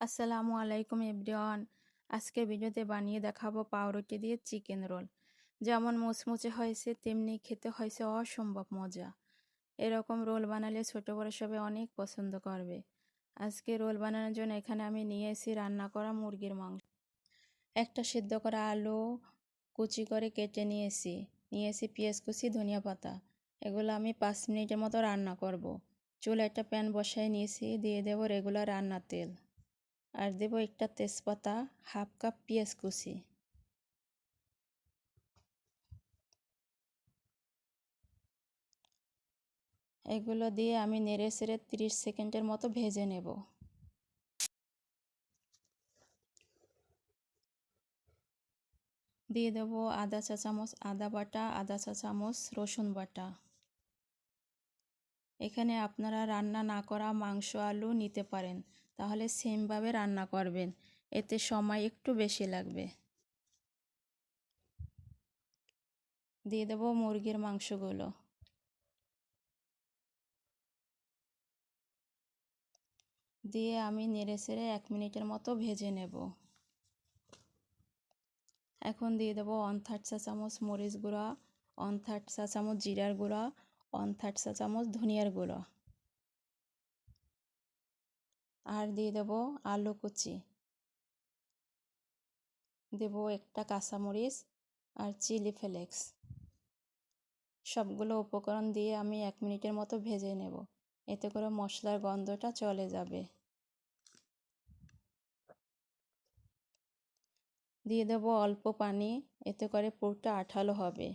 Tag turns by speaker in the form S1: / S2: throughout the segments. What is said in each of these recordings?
S1: আসসালামু আলাইকুম এভরিওয়ান। আজকের ভিডিওতে বানিয়ে দেখাবো পাউরুটি দিয়ে চিকেন রোল। যেমন মুচমুচে হয়েছে তেমনি খেতে হয়েছে অসম্ভব মজা। এরকম রোল বানালে ছোট বড় সবাই অনেক পছন্দ করবে। আজকে রোল বানানোর জন্য এখানে আমি নিয়েছি রান্না করা মুরগির মাংস, একটা সিদ্ধ করা আলু কুচি করে কেটে নিয়েছি পেঁয়াজ কুচি, ধনিয়া পাতা। এগুলো আমি 5 মিনিটের মতো রান্না করব। চুলায় একটা প্যান বসায় নিয়েছি, দিয়ে দেবো রেগুলার রান্নার তেল, আর দেব একটা তেজপাতা, হাফ কাপ পেঁয়াজ কুচি। এগুলো দিয়ে আমি নেড়ে চেড়ে 30 সেকেন্ডের মতো ভেজে নেব। দিয়ে দেব আদা চা চামচ আদা বাটা, আদা চা চামচ রসুন বাটা। এখানে আপনারা রান্না না করা মাংস আলু নিতে পারেন, তাহলে সেমভাবে রান্না করবেন, এতে সময় একটু বেশি লাগবে। দিয়ে দেব মুরগির মাংসগুলো। দিয়ে আমি নেড়ে চেড়ে 1 মিনিটের মতো ভেজে নেব। এখন দিয়ে দেবো 1/3 চা চামচ মরিচ গুঁড়া, 1/3 চা চামচ জিরার গুঁড়া, 1/3 চা চামচ ধনিয়ার গুঁড়া, আর দিয়ে দেবো আলু কুচি, দেবো একটা কাঁচামরিচ আর চিলি ফ্লেক্স। সবগুলো উপকরণ দিয়ে আমি 1 মিনিটের মতো ভেজে নেব, এতে করে মশলার গন্ধটা চলে যাবে। দিয়ে দেবো অল্প পানি, এতে করে পুরটা আঠালো হবে।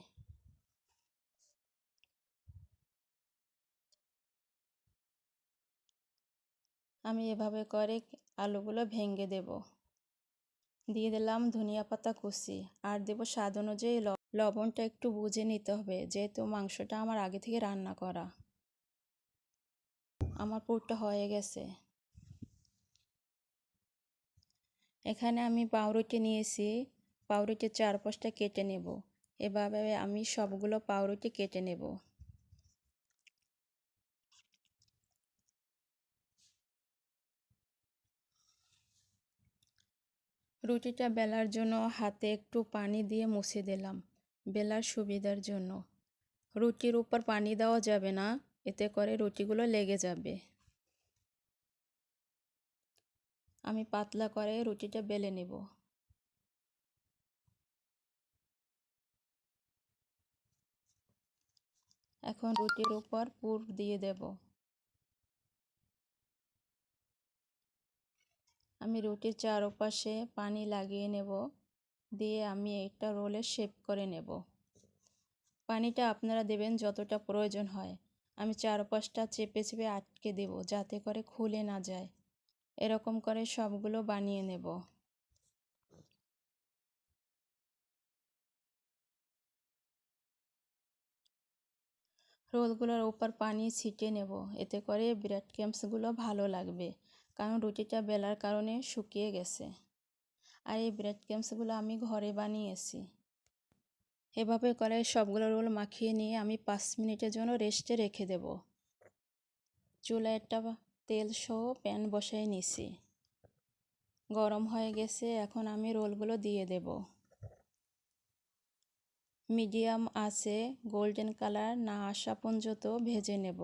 S1: আমি এভাবে করে আলুগুলো ভেঙে দেব। দিয়ে দিলাম ধনিয়া পাতা কুচি, আর দেব স্বাদ অনুযায়ী লবণটা একটু বুঝে নিতে হবে, যেহেতু মাংসটা আমার আগে থেকে রান্না করা। আমার পুরটা হয়ে গেছে। এখানে আমি পাউরুটি নিয়েছি, পাউরুটির 4-5টা কেটে নেব। এভাবে আমি সবগুলো পাউরুটি কেটে নেব। রুটিটা বেলার জন্য হাতে একটু পানি দিয়ে মুছে দিলাম, বেলার সুবিধার জন্য। রুটির উপর পানি দেওয়া যাবে না, এতে করে রুটিগুলো লেগে যাবে। আমি পাতলা করে রুটিটা বেলে নেব। এখন রুটির উপর পুর দিয়ে দেব। আমি রুটির চারপাশে পানি লাগিয়ে নেব, দিয়ে আমি একটা রোলে শেপ করে নেব। পানিটা আপনারা দেবেন যতটা প্রয়োজন হয়। আমি চারপাশটা চেপে চেপে আটকে দেব, যাতে করে খুলে না যায়। এরকম করে সবগুলো বানিয়ে নেব। রোলগুলোর উপর পানি ছিটিয়ে নেব, এতে করে ব্রেড ক্রাম্বসগুলো ভালো লাগবে, কারণ রুটিটা বেলার কারণে শুকিয়ে গেছে। আর এই ব্রেড ক্রাম্বসগুলো আমি ঘরে বানিয়েছি। এভাবে করে সবগুলো রোল মাখিয়ে নিয়ে আমি 5 মিনিটের জন্য রেস্টে রেখে দেব। চুলায় একটা তেল সহ প্যান বসাই নিছি, গরম হয়ে গেছে। এখন আমি রোলগুলো দিয়ে দেব। মিডিয়াম আঁচে গোল্ডেন কালার না আসা পর্যন্ত ভেজে নেব।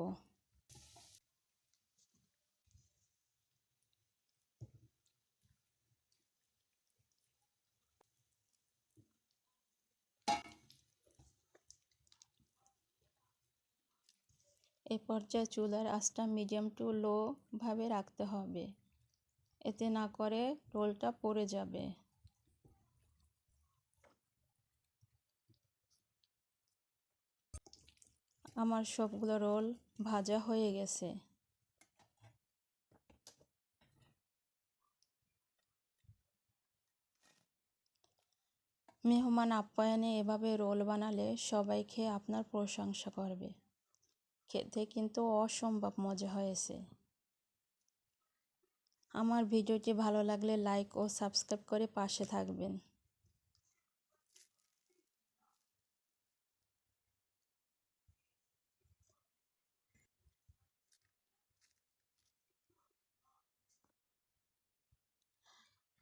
S1: এ পর্যায়ে চুলার আঁচটা মিডিয়াম টু লো ভাবে রাখতে হবে, এতে না করে রোলটা পড়ে যাবে। আমার সবগুলো রোল ভাজা হয়ে গেছে। মেহমান আপ্যায়নে এভাবে রোল বানালে সবাই খেয়ে আপনার প্রশংসা করবে। খেতে কিন্তু অসম্ভব মজা হয়েছে। আমার ভিডিওটি ভালো লাগলে লাইক ও সাবস্ক্রাইব করে পাশে থাকবেন।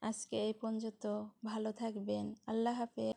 S1: আজকে এই পর্যন্ত। ভালো থাকবেন। আল্লাহ হাফেজ।